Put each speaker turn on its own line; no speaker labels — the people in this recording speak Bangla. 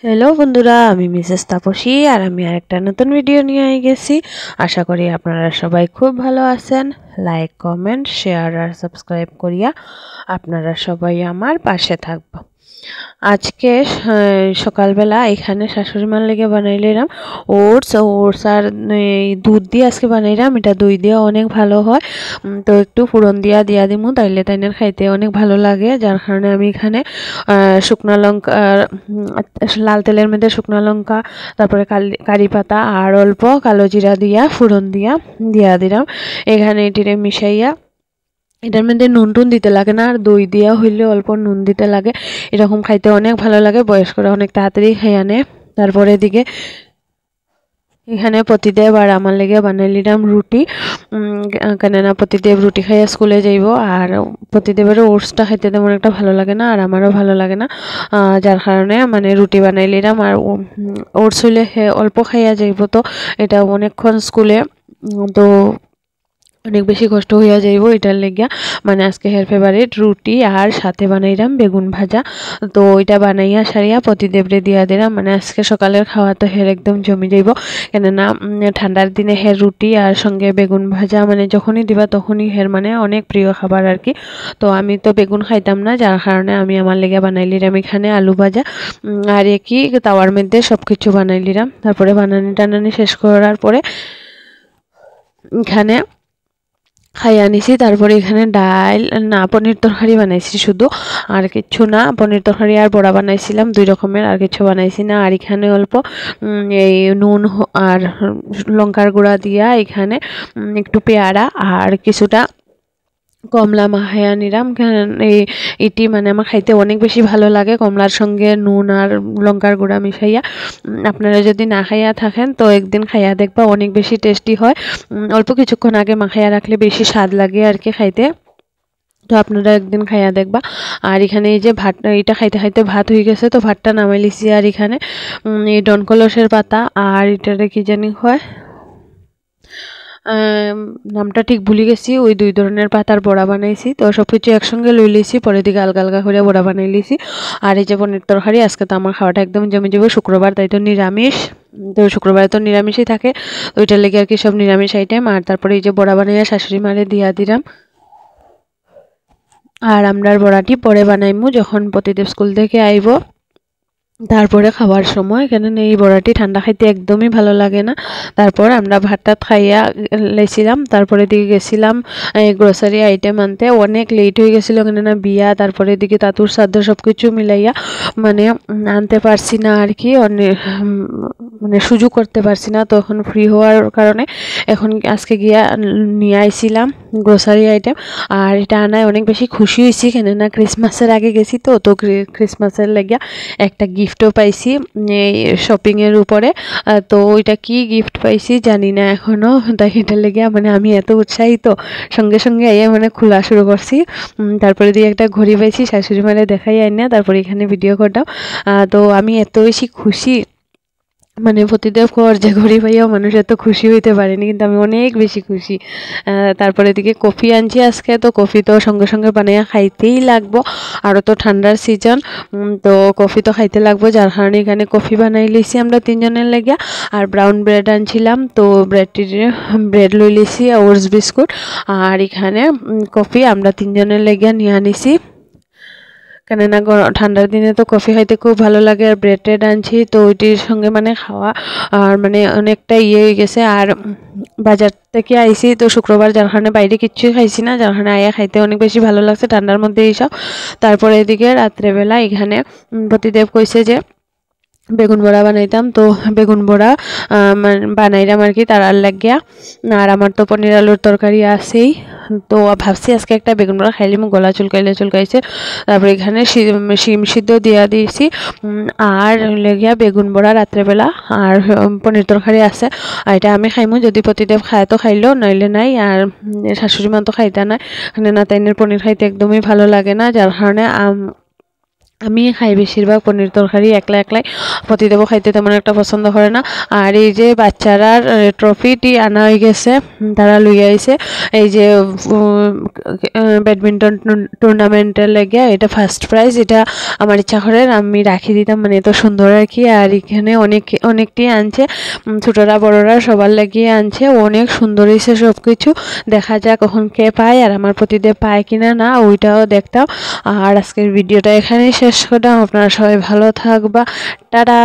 হ্যালো বন্ধুরা, আমি মিসেস তাপসী আর আমি আরেকটা নতুন ভিডিও নিয়ে গেছি। আশা করি আপনারা সবাই খুব ভালো আছেন। লাইক, কমেন্ট, শেয়ার আর সাবস্ক্রাইব করিয়া আপনারা সবাই আমার পাশে থাকবো। আজকে সকালবেলা এখানে শাশুড়ি মার লেগে বানাইলাম ওটস আর দুধ দিয়ে আজকে বানাইলাম। এটা দই দিয়ে অনেক ভালো হয়, তো একটু ফুরন দিয়া দিমু, তাইলে তাইনের খাইতে অনেক ভালো লাগে। যার কারণে আমি এখানে শুকনা লঙ্কা, লাল তেলের মধ্যে শুকনা লঙ্কা, তারপরে কারি পাতা আর অল্প কালো জিরা দিয়া ফুরন দিয়া দিলাম। এখানে এটিরে মিশাইয়া এটার মধ্যে নুন টুন দিতে লাগে না, আর দই দিয়া হইলে অল্প নুন দিতে লাগে। এরকম খাইতে অনেক ভালো লাগে, বয়স্করা অনেক তাড়াতাড়ি খেয়ে আনে। তারপরে এদিকে এখানে প্রতিদেব আর আমার লেগে বানাইলাম রুটি, কেননা প্রতিদেব রুটি খাইয়া স্কুলে যাইব। আর প্রতিদেবেরও ওটসটা খাইতে তেমন একটা ভালো লাগে না, আর আমারও ভালো লাগে না, যার কারণে মানে রুটি বানাইলাম। আর ওটস হইলে অল্প খাইয়া যাইব, তো এটা অনেকক্ষণ স্কুলে, তো অনেক বেশি কষ্ট হইয়া যাইব। এটার লেগিয়া মানে আজকে হের ফেভারিট রুটি আর সাথে বানাইলাম বেগুন ভাজা। তো ওইটা বানাইয়া সারিয়া প্রতিদেবরে দিয়া দিলাম। মানে আজকে সকালের খাওয়া তো হের একদম জমি যাইব, কেননা ঠান্ডার দিনে হের রুটি আর সঙ্গে বেগুন ভাজা মানে যখনই দিবা তখনই হের মানে অনেক প্রিয় খাবার আর কি। তো আমি তো বেগুন খাইতাম না, যার কারণে আমি আমার লেগে বানাইলিরাম এখানে আলু ভাজা আর একই তাওয়ার মধ্যে সব কিছু বানাইলিরাম। তারপরে বানানি শেষ করার পরে এখানে খাইয়া নিছি। তারপরে এখানে ডাল না পনির তরকারি বানাইছি শুধু, আর কিছু না। পনির তরকারি আর বড়া বানাইছিলাম, 2 রকমের, আর কিছু বানাইছি না। আর এখানে অল্প এই নুন আর লঙ্কার গুঁড়া দিয়া এখানে একটু পেয়ারা আর কিছুটা কমলা মাখাইয়া নিলাম। এটি মানে আমার খাইতে অনেক বেশি ভালো লাগে, কমলার সঙ্গে নুন আর লঙ্কার গুঁড়া মিশাইয়া। আপনারা যদি না খাইয়া থাকেন তো একদিন খাইয়া দেখবা, অনেক বেশি টেস্টি হয়। অল্প কিছুক্ষণ আগে মাখাইয়া রাখলে বেশি স্বাদ লাগে আর কি খাইতে, তো আপনারা একদিন খাইয়া দেখবা। আর এখানে এই যে ভাত, এটা খাইতে খাইতে ভাত হয়ে গেছে, তো ভাতটা নামাই লিছি। আর এখানে এই ডনকলসের পাতা আর এটারে কি জানি হয়, নামটা ঠিক ভুলে গেছি, ওই 2 ধরনের পাতার বড়া বানাইছি। তো সব কিছু একসঙ্গে লই লিছি, পরে দিকে আলগা আলগা করে বড়া বানাই লিছি। আর এই যে পনির তরকারি, আজকে তো আমার খাওয়াটা একদম জমে যাবে। শুক্রবার, তাই তো নিরামিষ, তো শুক্রবারে তো নিরামিষই থাকে, তো ওইটার লেগে আর কি সব নিরামিষ আইটেম। আর তারপরে এই যে বড়া বানাইয়া শাশুড়ি মারে দিয়া দিলাম। আর আমরার বড়াটি পরে বানাইমু যখন প্রতিদেব স্কুল থেকে আইব, তারপরে খাবার সময়, কেননা এই বড়াটি ঠান্ডা খাইতে একদমই ভালো লাগে না। তারপর আমরা ভাতটা খাইয়া লেছিলাম, তারপরে দিকে গেছিলাম গ্রোসারি আইটেম আনতে। অনেক লেট হয়ে গেছিলো, কেননা বিয়া, তারপরে দিকে তাতুর সাধ্য সব কিছু মিলাইয়া মানে আনতে পারছি না আর কি, অনেক মানে সুযোগ করতে পারছি না। তখন ফ্রি হওয়ার কারণে এখন আজকে গিয়া নিয়ে আইছিলাম গ্রোসারি আইটেম। আর এটা আনায় অনেক বেশি খুশি হয়েছি, কেননা ক্রিসমাসের আগে গেছি, তো ক্রিসমাসের লাগিয়া একটা গিফটও পাইছি এই শপিংয়ের উপরে। তো ওইটা কি গিফট পাইছি জানি না এখনও, তাই এটার লেগে মানে আমি এত উৎসাহিত, সঙ্গে সঙ্গে আইয়া মানে খোলা শুরু করছি। তারপরে দিয়ে একটা ঘড়ি পাইছি, শাশুড়ি মারে দেখাই আইনা তারপরে এখানে ভিডিও করতাম। তো আমি এত বেশি খুশি, মানে প্রতিদেব কর যে ঘড়ি পাইয়াও মানুষ এত খুশি হইতে পারেনি, কিন্তু আমি অনেক বেশি খুশি। তারপরে এদিকে কফি আনছি আজকে, তো কফি তো সঙ্গে সঙ্গে বানাইয়া খাইতেই লাগবো, আরও তো ঠান্ডার সিজন, তো কফি তো খাইতে লাগবো। যার কারণে এখানে কফি বানাই লিছি আমরা 3 জনের লেগিয়া। আর ব্রাউন ব্রেড আনছিলাম, তো ব্রেড লই লিছি, ওটস বিস্কুট, আর এখানে কফি আমরা 3 জনের লেগিয়া নিয়ে আনিছি, কেননা ঠান্ডার দিনে তো কফি খাইতে খুব ভালো লাগে। আর ব্রেড ট্রেড আনছি, তো ওইটির সঙ্গে মানে খাওয়া আর মানে অনেকটা হয়ে গেছে। আর বাজার থেকে আইছি তো শুক্রবার, যার কারণে বাইরে কিচ্ছুই খাইছি না, যার কারণে আয়া খাইতে অনেক বেশি ভালো লাগছে ঠান্ডার মধ্যে এইসব। তারপরে এদিকে রাত্রেবেলা এখানে প্রতিদেব কইছে যে বেগুন বড়া বানাইতাম, তো বেগুন বড়া বানাইলাম আর কি তার লাগিয়া। আর আমার তো পনির আলুর তরকারি আছেই, তো ভাবছি আজকে একটা বেগুন বড়া খাইলে মুখ গলা চুলকাইছে। তারপরে এখানে শিম সিদ্ধ দিয়া দিয়েছি, আর লেগিয়া বেগুন বড়া রাত্রেবেলা, আর পনির তরকারি আছে। আর এটা আমি খাইমু, যদি প্রতিদেব খায় তো খাইলো, নইলে নাই। আর শাশুড়ি মা তো খাইতা নাই, না তাইনের পনির খাইতে একদমই ভালো লাগে না, যার কারণে আমি খাই বেশিরভাগ পনির তরকারি একলা একলাই, প্রতিদেবও খাইতে তেমন একটা পছন্দ করে না। আর এই যে বাচ্চারার ট্রফিটি আনা হয়ে গেছে, তারা লইয়া আইছে এই যে ব্যাডমিন্টন টুর্নামেন্টের লেগে, এটা ফার্স্ট প্রাইজ। এটা আমার ইচ্ছা করে আমি রাখি দিতাম, মানে এত সুন্দর আর কি। আর এখানে অনেকটি আনছে, ছোটরা বড়রা সবার লাগিয়ে আনছে, অনেক সুন্দর হয়েছে সব কিছু। দেখা যাক কখন কে পায়, আর আমার প্রতিদেব পায় কিনা না ওইটাও দেখতাম। আর আজকের ভিডিওটা এখানেই শেষ করলাম। আপনারা সবাই ভালো থাকবা, টাটা।